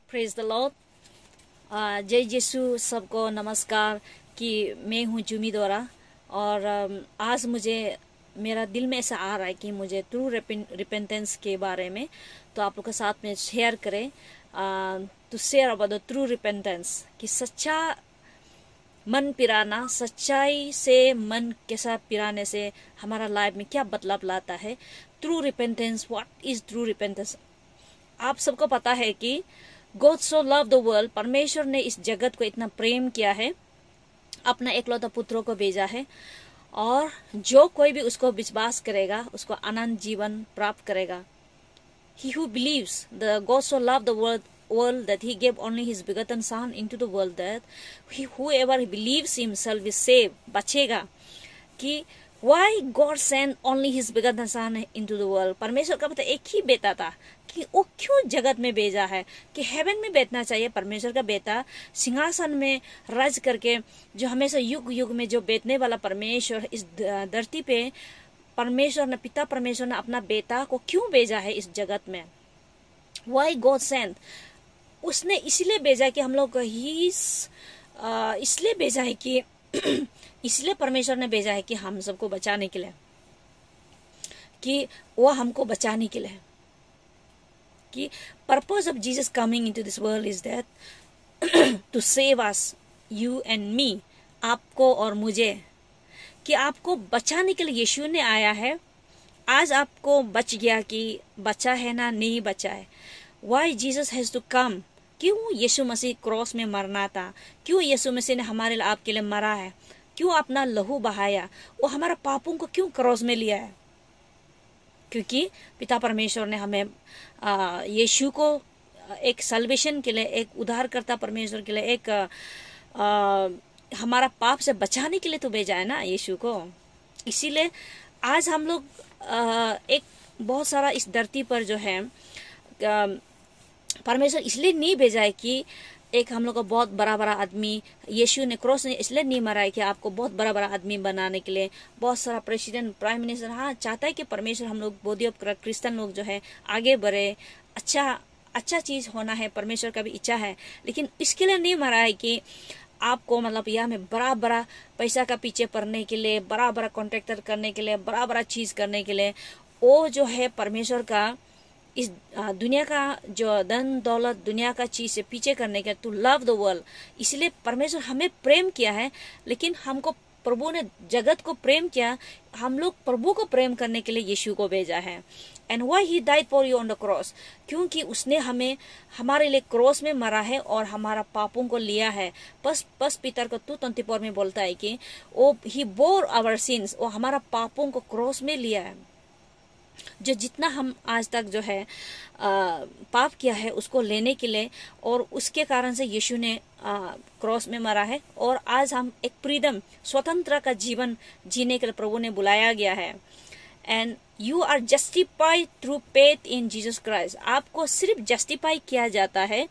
Praise the Lord. जय यीशु, सबको नमस्कार। कि मैं हूँ जूमी दोरा और आज मुझे मेरा दिल में ऐसा आ रहा है कि मुझे ट्रू रिपेंटेंस के बारे में तो आप लोग के साथ में शेयर करें, to share about the true repentance. कि सच्चा मन पिराना, सच्चाई से मन कैसा पिराने से हमारा लाइफ में क्या बदलाव लाता है। True repentance, what is true repentance? आप सबको पता है कि God so loved the world, परमेश्वर ने इस जगत को इतना प्रेम किया है, अपना एकलौता पुत्रों को भेजा है, और जो कोई भी उसको विश्वास करेगा उसको अनंत जीवन प्राप्त करेगा। He who believes, the God so loved the world that he gave only his begotten son into the world, that whoever believes him shall be saved, बचेगा। कि why God sent only his begotten son into the world? परमेश्वर का मतलब एक ही बेटा था कि वो क्यों जगत में भेजा है कि हेवन में बैठना चाहिए। परमेश्वर का बेटा सिंहासन में राज करके जो हमेशा युग युग में जो बैठने वाला परमेश्वर, इस धरती पे परमेश्वर ने, पिता परमेश्वर ने अपना बेटा को क्यों भेजा है इस जगत में? Why God sent? उसने इसलिए भेजा कि हम लोग इसलिए भेजा है कि इसलिए परमेश्वर ने भेजा है कि हम सबको बचाने के लिए, कि वो हमको बचाने के लिए। कि purpose of Jesus coming into this world is that to save us, you and me, आपको और मुझे, कि आपको बचाने के लिए यीशु ने आया है। आज आपको बच गया कि बचा है ना, नहीं बचा है। Why Jesus has to come? क्यों यीशु मसीह क्रॉस में मरना था? क्यों यीशु मसीह ने हमारे लिए, आपके लिए मरा है? क्यों अपना लहू बहाया? वो हमारा पापों को क्यों क्रॉस में लिया है? क्योंकि पिता परमेश्वर ने हमें यीशु को एक सल्वेशन के लिए, एक उद्धारकर्ता परमेश्वर के लिए, एक हमारा पाप से बचाने के लिए तो भेजा है ना यीशु को। इसीलिए आज हम लोग एक बहुत सारा इस धरती पर जो है परमेश्वर इसलिए नहीं भेजा है कि एक हम लोग का बहुत बड़ा बड़ा आदमी, यीशु ने क्रॉस ने इसलिए नहीं मरा है कि आपको बहुत बड़ा बड़ा आदमी बनाने के लिए, बहुत सारा प्रेसिडेंट, प्राइम मिनिस्टर। हाँ, चाहता है कि परमेश्वर हम लोग बौद्धिक क्रिश्चियन लोग जो है आगे बढ़े, अच्छा चीज होना है, परमेश्वर का भी इच्छा है। लेकिन इसके लिए नहीं मरा है कि आपको मतलब यह में बड़ा बड़ा पैसा का पीछे पड़ने के लिए, बड़ा बड़ा कॉन्ट्रैक्टर करने के लिए, बड़ा बड़ा चीज करने के लिए। वो जो है परमेश्वर का इस दुनिया का जो धन दौलत, दुनिया का चीज से पीछे करने के, टू लव द वर्ल्ड। इसलिए परमेश्वर हमें प्रेम किया है, लेकिन हमको प्रभु ने जगत को प्रेम किया, हम लोग प्रभु को प्रेम करने के लिए यीशु को भेजा है। And why he died for you on the cross? क्योंकि उसने हमें, हमारे लिए क्रॉस में मरा है और हमारा पापों को लिया है। बस पीतर को 2:24 में बोलता है कि वो ही बोर आवर सिंस, वो हमारा पापों को क्रॉस में लिया है। जो जितना हम आज तक जो है पाप किया है उसको लेने के लिए, और उसके कारण से यीशु ने क्रॉस में मरा है। और आज हम एक फ्रीडम, स्वतंत्र का जीवन जीने के लिए प्रभु ने बुलाया गया है। And you are justified through faith in Jesus Christ. आपको सिर्फ जस्टिफाई किया जाता है,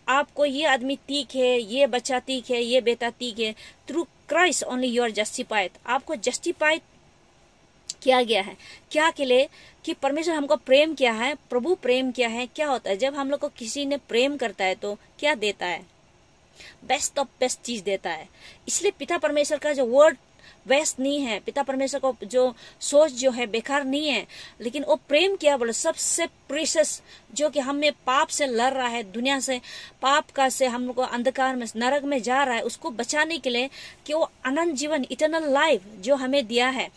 आपको ये आदमी ठीक है, ये बच्चा ठीक है, ये बेटा ठीक है, through Christ only you are justified. आपको जस्टिफाइड किया गया है क्या के लिए? कि परमेश्वर हमको प्रेम किया है, प्रभु प्रेम किया है। क्या होता है जब हम लोग को किसी ने प्रेम करता है तो क्या देता है? बेस्ट ऑफ बेस्ट चीज देता है। इसलिए पिता परमेश्वर का जो वर्ड वेस्ट नहीं है, पिता परमेश्वर को जो सोच जो है बेकार नहीं है, लेकिन वो प्रेम किया बोले सबसे प्रीशियस, जो कि हमें पाप से लड़ रहा है, दुनिया से पाप का से हम लोग को अंधकार में, नरक में जा रहा है, उसको बचाने के लिए कि वो अनंत जीवन, इटर्नल लाइफ जो हमें दिया है,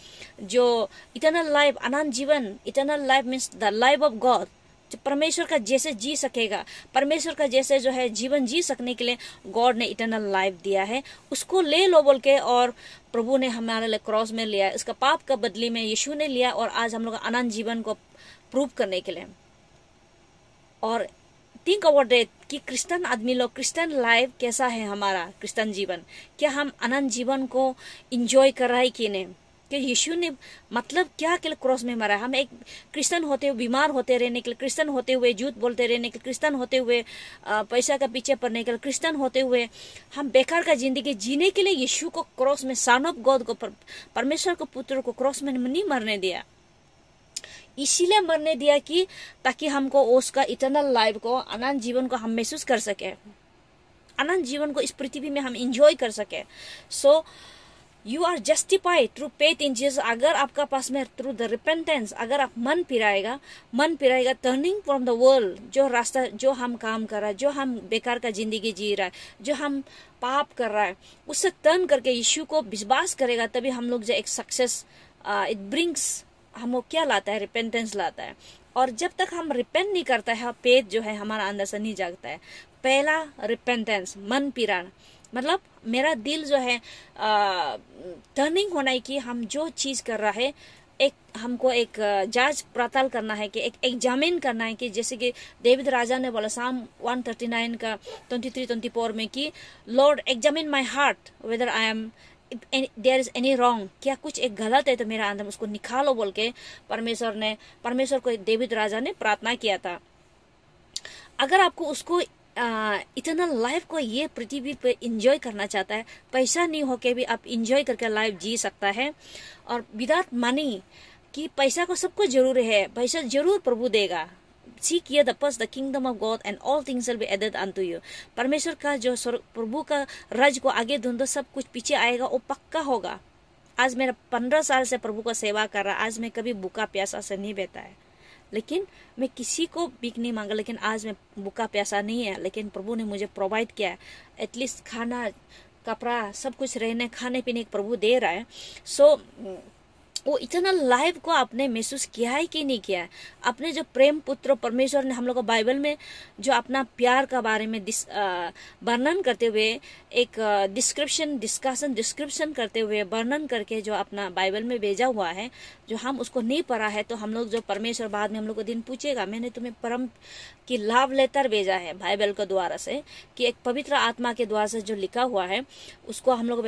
जो इटर्नल लाइफ, अनंत जीवन, eternal life means the life of God, जो परमेश्वर का जैसे जी सकेगा, परमेश्वर का जैसे जो है जीवन जी सकने के लिए गॉड ने इटर्नल लाइफ दिया है। उसको ले लो बोल के, और प्रभु ने हमारे लिए क्रॉस में लिया, इसका पाप का बदली में यीशु ने लिया, और आज हम लोग अनंत जीवन को प्रूव करने के लिए। और थिंक अबाउट इट कि क्रिश्चियन आदमी लोग, क्रिश्चियन लाइफ कैसा है हमारा क्रिश्चियन जीवन? क्या हम अनंत जीवन को इंजॉय कर रहे हैं कि नहीं? कि यीशु ने मतलब क्या के लिए क्रॉस में मरा? हम एक क्रिश्चियन होते हुए, बीमार होते रहने के लिए, क्रिश्चियन होते हुए झूठ बोलते रहने के लिए, क्रिश्चियन होते हुए पैसा का पीछे पड़ने के लिए, क्रिश्चियन होते हुए हम बेकार का जिंदगी जीने के लिए यीशु को क्रॉस में, सन ऑफ गॉड को, परमेश्वर को, पुत्र को क्रॉस में नहीं मरने दिया। इसीलिए मरने दिया कि ताकि हमको उसका इटर्नल लाइफ को, अनंत जीवन को हम महसूस कर सके, अनंत जीवन को इस पृथ्वी में हम इंजॉय कर सके। So you are justified through faith in Jesus. अगर आपका पास में थ्रू द रिपेंटेंस, अगर आप मन फिराएगा टर्निंग फ्रॉम द वर्ल्ड, जो रास्ता जो हम काम कर रहा है, जो हम बेकार का जिंदगी जी रहा है, जो हम पाप कर रहा है, उससे टर्न करके यीशु को विश्वास करेगा, तभी हम लोग जो एक सक्सेस इट ब्रिंग्स, हमको क्या लाता है, रिपेंटेंस लाता है। और जब तक हम रिपेंट नहीं करता है, फेथ जो है हमारा अंदर से नहीं जागता है। पहला रिपेंटेंस, मन पिराना, मतलब मेरा दिल जो है टर्निंग होना है कि हम जो चीज कर रहा है, एक हमको एक जांच पड़ताल करना है, कि एक एग्जामिन करना है, कि जैसे कि डेविड राजा ने बोला साम 139 का 23-24 में कि Lord examine my heart whether I am there is any wrong, क्या कुछ एक गलत है तो मेरा अंदर उसको निकालो बोल के परमेश्वर को डेविड राजा ने प्रार्थना किया था। अगर आपको उसको इटर्नल लाइफ को ये पृथ्वी पे इंजॉय करना चाहता है, पैसा नहीं होके भी आप इंजॉय करके लाइफ जी सकता है। और विदाउट मनी, कि पैसा को सबको जरूरी है, पैसा जरूर प्रभु देगा। Seek ye the kingdom of God and all things will be added unto you. परमेश्वर का जो प्रभु का राज को आगे ढूंढो, सब कुछ पीछे आएगा, वो पक्का होगा। आज मेरा 15 साल से प्रभु को सेवा कर रहा, आज मैं कभी भूखा प्यासा से नहीं बैठा है, लेकिन मैं किसी को भीख नहीं मांगा, लेकिन आज मैं भूखा प्यासा नहीं है, लेकिन प्रभु ने मुझे प्रोवाइड किया है। एटलीस्ट खाना, कपड़ा, सब कुछ रहने खाने पीने प्रभु दे रहा है। सो वो इटर्नल लाइफ को आपने महसूस किया है कि नहीं किया है? अपने जो प्रेम पुत्र परमेश्वर ने हम लोग को बाइबल में जो अपना प्यार का बारे में वर्णन करते हुए एक डिस्क्रिप्शन करते हुए वर्णन करके जो अपना बाइबल में भेजा हुआ है, जो हम उसको नहीं पढ़ा है, तो हम लोग जो परमेश्वर बाद में हम लोग को दिन पूछेगा, मैंने तुम्हें परम की लाभ लेटर भेजा है बाइबल के द्वारा से, कि एक पवित्र आत्मा के द्वारा से जो लिखा हुआ है उसको हम लोग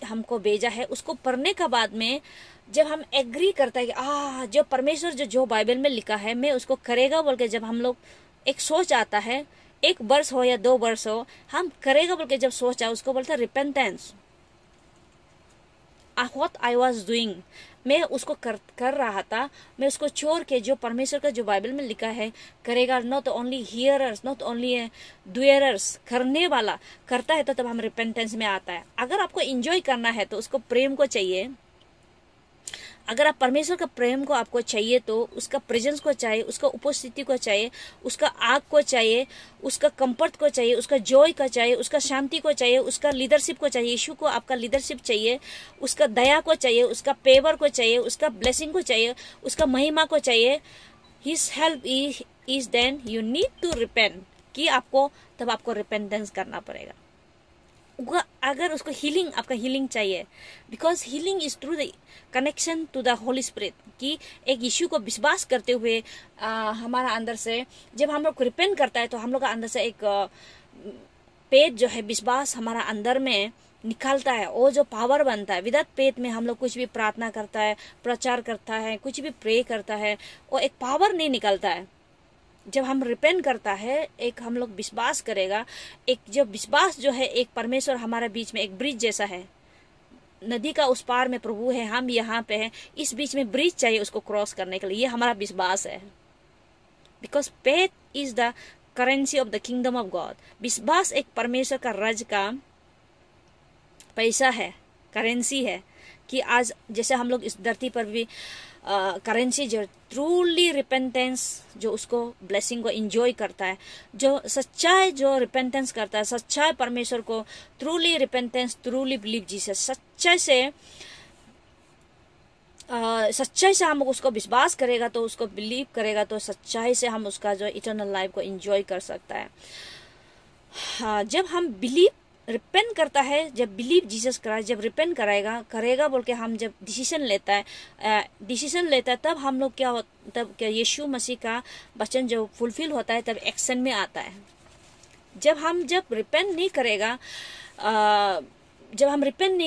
हमको भेजा है। उसको पढ़ने का बाद में जब हम एग्री करता है कि जो परमेश्वर जो बाइबल में लिखा है मैं उसको करेगा बोल के, जब हम लोग एक सोच आता है, 1 वर्ष हो या 2 वर्ष हो, हम करेगा बोल के जब सोच आए, उसको बोलते हैं repentance. What I was doing, मैं उसको कर रहा था, मैं उसको छोड़ के जो परमेश्वर का जो बाइबल में लिखा है करेगा, not only hearers, not only doers, करने वाला करता है, तो तब हम रिपेंटेंस में आता है। अगर आपको एंजॉय करना है तो उसको प्रेम को चाहिए। अगर आप परमेश्वर का प्रेम को आपको चाहिए तो उसका प्रेजेंस को चाहिए, उसका उपस्थिति को चाहिए, उसका आग को चाहिए, उसका कंफर्ट को चाहिए, उसका जॉय को चाहिए, उसका शांति को चाहिए, उसका लीडरशिप को चाहिए। यीशु को आपका लीडरशिप चाहिए, उसका दया को चाहिए, उसका फेवर को चाहिए, उसका ब्लेसिंग को चाहिए, उसका महिमा को चाहिए। His help is then you need to repent, कि आपको तब आपको रिपेंटेंस करना पड़ेगा। अगर उसको हीलिंग, आपका हीलिंग चाहिए, because healing is through the connection to the Holy Spirit, कि एक यीशु को विश्वास करते हुए हमारा अंदर से जब हम लोग रिपेंट करता है तो हम लोग का अंदर से एक पेट जो है विश्वास हमारा अंदर में निकालता है, वो जो पावर बनता है। विदाउट पेट में हम लोग कुछ भी प्रार्थना करता है, प्रचार करता है, कुछ भी प्रे करता है, वो एक पावर नहीं निकलता है। जब हम रिपेंट करता है, एक हम लोग विश्वास करेगा, एक जब विश्वास जो है, एक परमेश्वर हमारे बीच में एक ब्रिज जैसा है, नदी का उस पार में प्रभु है, हम यहाँ पे हैं, इस बीच में ब्रिज चाहिए उसको क्रॉस करने के लिए, ये हमारा विश्वास है। Because faith is the currency of the kingdom of God. विश्वास एक परमेश्वर का राज का पैसा है, करेंसी है, कि आज जैसे हम लोग इस धरती पर भी करेंसी जो ट्रूली रिपेंटेंस, जो उसको ब्लेसिंग को एंजॉय करता है, जो सच्चाई जो रिपेंटेंस करता है, सच्चाई परमेश्वर को truly repentance, truly believe Jesus, सच्चाई से हम उसको विश्वास करेगा, तो उसको बिलीव करेगा, तो सच्चाई से हम उसका जो इटर्नल लाइफ को एंजॉय कर सकता है। जब हम बिलीव रिपेंट करता है, जब बिलीव जीसस क्राइस्ट, जब रिपेंट करेगा बोल के हम जब डिसीजन लेता है, तब हम लोग तब क्या यीशु मसीह का वचन जो फुलफिल होता है, तब एक्शन में आता है। जब रिपेंट नहीं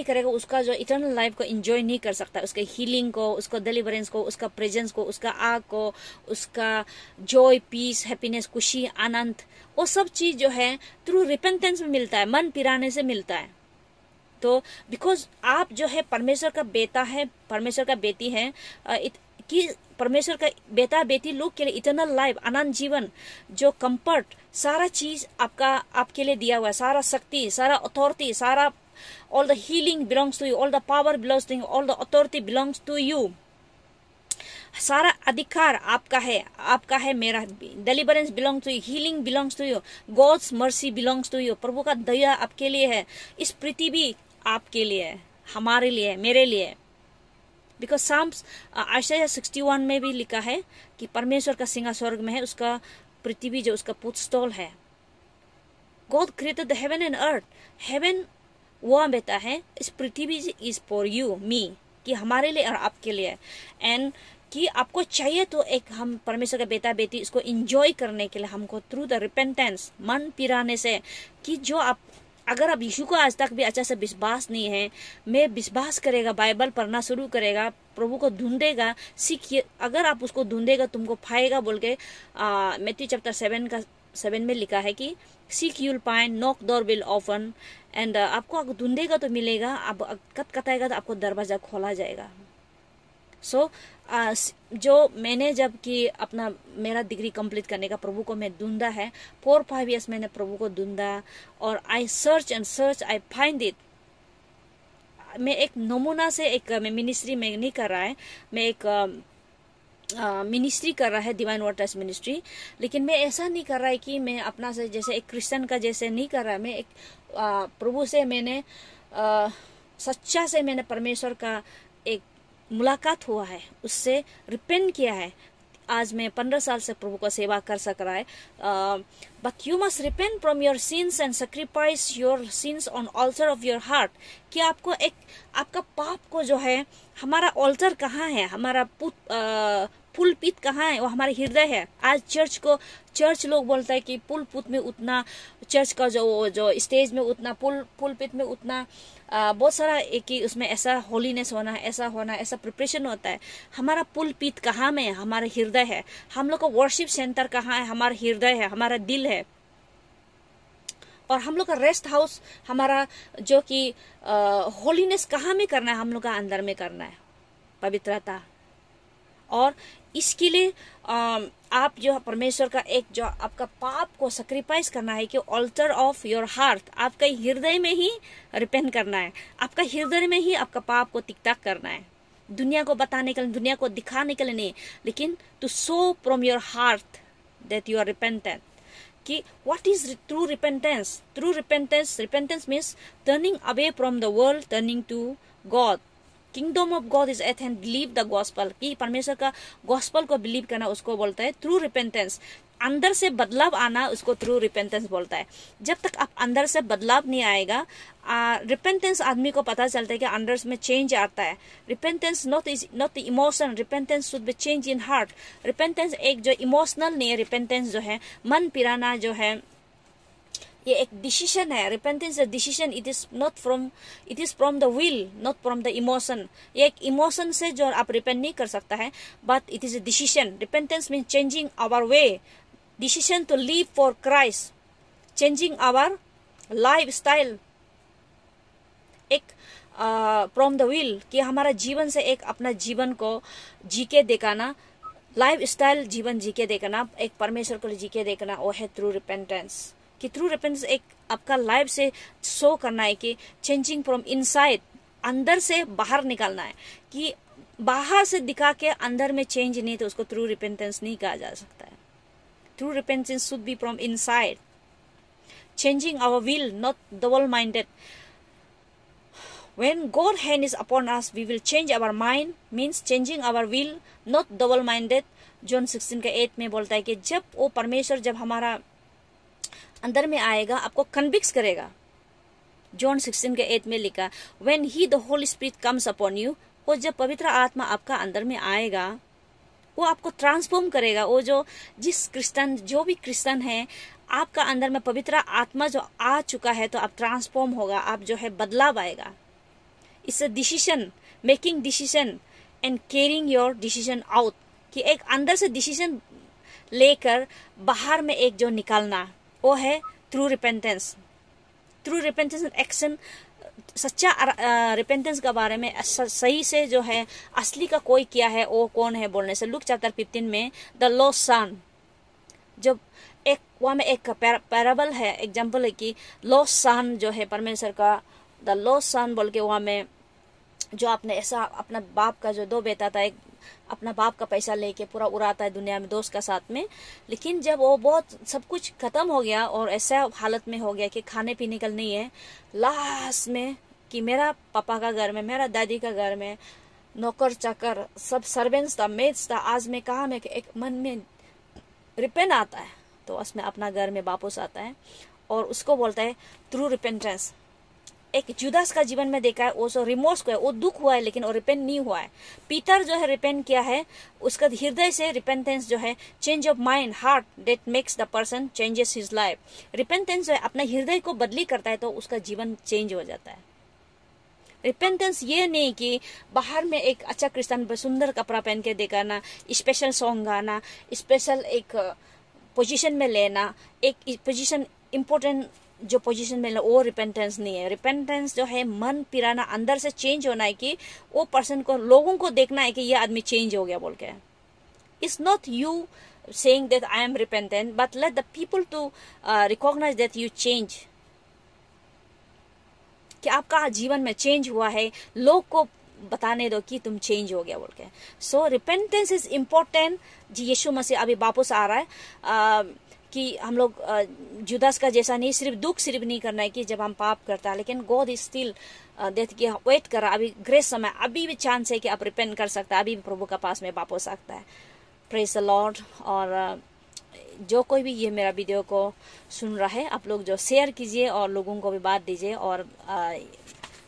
करेगा, उसका जो इटर्नल लाइफ को एंजॉय नहीं कर सकता, उसके हीलिंग को, उसका डिलीवरेंस को, उसका प्रेजेंस को, उसका आग को, उसका जॉय, पीस, हैप्पीनेस, खुशी, आनंद, वो सब चीज जो है थ्रू रिपेंटेंस में मिलता है, मन पिराने से मिलता है। तो बिकॉज आप जो है परमेश्वर का बेटा है, परमेश्वर का बेटी है, कि परमेश्वर का बेटा बेटी लोग के लिए इटर्नल लाइफ, अनंत जीवन, जो कंफर्ट, सारा चीज आपके लिए दिया हुआ है, सारा शक्ति, सारा अथॉरिटी, सारा all the healing belongs to you, all the power belongs to you, all the authority belongs to you. सारा अधिकार आपका है मेरा। Deliverance belongs to you, healing belongs to you, God's mercy belongs to you. प्रभु का दया आपके लिए है, इस पृथ्वी आपके लिए है, हमारे लिए, मेरे लिए। बिकॉज साम्स आयशा 61 में भी लिखा है कि परमेश्वर का सिंहासन स्वर्ग में है, उसका पृथ्वी जो उसका फुटस्टॉल है। God created the heaven and earth. Heaven वो बेटा है, इस पृथ्वी इज फॉर यू मी, कि हमारे लिए और आपके लिए। एंड कि आपको चाहिए तो एक हम परमेश्वर का बेटा बेटी इसको एंजॉय करने के लिए हमको थ्रू द रिपेंटेंस, मन पिराने से, कि जो आप अगर आप यीशु को आज तक भी अच्छा से विश्वास नहीं है, मैं विश्वास करेगा, बाइबल पढ़ना शुरू करेगा, प्रभु को ढूंढेगा, सीखिए, अगर आप उसको ढूंढेगा तुमको पाएगा बोल के मैथ्यू चैप्टर 7 में लिखा है कि seek you'll find, knock door will open. And आपको ढूंढेगा तो मिलेगा, आप कतकताएगा तो आपको दरवाजा खोला जाएगा। सो जो मैंने जब कि अपना मेरा डिग्री कंप्लीट करने का प्रभु को मैं ढूंढा है, 4-5 years मैंने प्रभु को ढूंढा, और I search and search, I find it. मैं एक नमूना से एक मैं मिनिस्ट्री में नहीं कर रहा है, मैं एक मिनिस्ट्री कर रहा है, डिवाइन वाटर्स मिनिस्ट्री, लेकिन मैं ऐसा नहीं कर रहा है कि मैं अपना से जैसे एक क्रिश्चियन का जैसे नहीं कर रहा है। मैं एक प्रभु से मैंने सच्चा से मैंने परमेश्वर का एक मुलाकात हुआ है, उससे रिपेंट किया है। आज मैं 15 साल से प्रभु का सेवा कर सक रहा है। But you must repent from your sins and sacrifice your sins on alter of your heart. कि आपको एक आपका पाप को जो है, हमारा ऑल्टर कहाँ है, हमारा पुलपित कहाँ है, वो हमारा हृदय है। आज चर्च लोग बोलता है कि पुलपित में उतना, चर्च का जो स्टेज में उतना, पुलपित में उतना बहुत सारा एक ही उसमें ऐसा होलीनेस होना है, ऐसा प्रिपरेशन होता है। हमारा पुलपित कहाँ में है, हमारा हृदय है। हम लोग का वर्शिप सेंटर कहाँ है, हमारा हृदय है, हमारा दिल है। और हम लोग का रेस्ट हाउस, हमारा जो कि होलीनेस कहाँ में करना है, हम लोग का अंदर में करना है, पवित्रता। और इसके लिए आप जो परमेश्वर का एक जो आपका पाप को सैक्रिफाइस करना है, कि ऑल्टर ऑफ योर हार्ट, आपका हृदय में ही रिपेंट करना है, आपका हृदय में ही आपका पाप को तिकताक करना है। दुनिया को बताने के लिए, दुनिया को दिखाने के लिए नहीं, लेकिन to show from your heart that you are repentant. कि what is true repentance? True repentance means turning away from the world, turning to God. Kingdom of God is at hand, believe the gospel. कि परमेश्वर का gospel को believe करना, उसको बोलता है true repentance. अंदर से बदलाव आना, उसको ट्रू रिपेंटेंस बोलता है। जब तक आप अंदर से बदलाव नहीं आएगा, रिपेंटेंस आदमी को पता चलता है कि अंदर में चेंज आता है। Repentance not the emotion, repentance should B change in heart. Repentance एक जो इमोशनल नहीं है, रिपेंटेंस जो है मन पिराना जो है, ये एक डिसीजन है। Repentance decision, it is from the will, not from the emotion. ये एक इमोशन से जो आप रिपेंट नहीं कर सकता है, but it is a decision. Repentance mean changing our way, decision to live for Christ, changing our life style. एक फ्रॉम द विल, कि हमारा जीवन से एक अपना जीवन को जी के दिखाना, लाइफ स्टाइल जीवन जी के देखना, एक परमेश्वर को जी के देखना, वो है ट्रू रिपेंटेंस। कि ट्रू रिपेंटेंस एक आपका लाइफ से शो करना है कि चेंजिंग फ्रॉम इनसाइड, अंदर से बाहर निकालना है। कि बाहर से दिखा के अंदर में चेंज नहीं, तो उसको ट्रू रिपेंटेंस नहीं कहा जा सकता है। True repentance should be from inside, changing our will, not double minded. When God's hand is upon us, we will change our mind, means changing our will, not double-minded. John 16:8 में बोलता है कि जब वो परमेश्वर जब हमारा अंदर में आएगा, आपको कन्विक्स करेगा। जॉन 16:8 में लिखा, When He the Holy Spirit comes upon you, वो जब पवित्र आत्मा आपका अंदर में आएगा, वो आपको ट्रांसफॉर्म करेगा। वो जो भी क्रिश्चियन है, आपका अंदर में पवित्र आत्मा जो आ चुका है, तो आप ट्रांसफॉर्म होगा, आप जो है बदलाव आएगा। It's a decision, making decision and carrying your decision out. कि एक अंदर से डिसीजन लेकर बाहर में एक जो निकालना, वो है true repentance. True repentance action सच्चा रिपेंटेंस के बारे में सही से जो है असली का कोई किया है वो कौन है बोलने से लूक चैप्टर 15 में द लॉस्ट सन, जब एक वहाँ में एक पैराबल है, एग्जाम्पल है कि लॉस्ट सन जो है परमेश्वर का, द लॉस्ट सन बोल के वहाँ में जो आपने ऐसा अपना बाप का जो दो बेटा था, एक अपना बाप का पैसा लेके पूरा उड़ाता है दुनिया में दोस्त का साथ में, लेकिन जब वो बहुत सब कुछ खत्म हो गया और ऐसा हालत में हो गया कि खाने पीने का नहीं है, लास्ट में कि मेरा पापा का घर में, मेरा दादी का घर में नौकर चाकर सब सर्वेंट्स था, मेड्स था, आज मैं कहा मैं एक मन में रिपेंट आता है तो उसमें अपना घर में वापस आता है और उसको बोलता है ट्रू रिपेंटेंस। एक जुदास का जीवन में देखा है, वो सो रिमोर्स को है, वो दुख हुआ है लेकिन वो रिपेंट नहीं हुआ है। पीटर जो है रिपेंट किया है, उसका हृदय से रिपेंटेंस जो है change of mind heart that makes the person changes his life. Repentance जो है अपना हृदय को बदली करता है तो उसका जीवन चेंज हो जाता है। रिपेंटेंस ये नहीं कि बाहर में एक अच्छा क्रिश्चियन सुंदर कपड़ा पहन के दिखाना, स्पेशल सॉन्ग गाना, स्पेशल एक पोजीशन में लेना, एक पोजीशन इम्पोर्टेंट जो पोजीशन में वो रिपेंटेंस नहीं है। रिपेंटेंस जो है मन पिराना, अंदर से चेंज होना है कि वो पर्सन को, लोगों को देखना है कि ये आदमी चेंज हो गया बोल के। It's not you saying that I am repentant, but let the people to recognize that you change, कि आपका जीवन में चेंज हुआ है, लोग को बताने दो कि तुम चेंज हो गया बोल के। सो रिपेंटेंस इज इम्पोर्टेंट। जी यीशु मसीह अभी वापस आ रहा है कि हम लोग जुदास का जैसा नहीं, सिर्फ दुख सिर्फ नहीं करना है कि जब हम पाप करता है, लेकिन गॉड इज स्टिल देख कि वेट कर रहा, अभी ग्रेस समय, अभी भी चांस है कि आप रिपेंट कर सकता है, अभी भी प्रभु का पास में वापस आ सकता है। Praise the Lord. और जो कोई भी ये मेरा वीडियो को सुन रहा है, आप लोग जो शेयर कीजिए और लोगों को भी बात दीजिए, और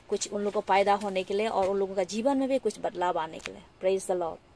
कुछ उन लोगों को फायदा होने के लिए और उन लोगों का जीवन में भी कुछ बदलाव आने के लिए। Praise the Lord.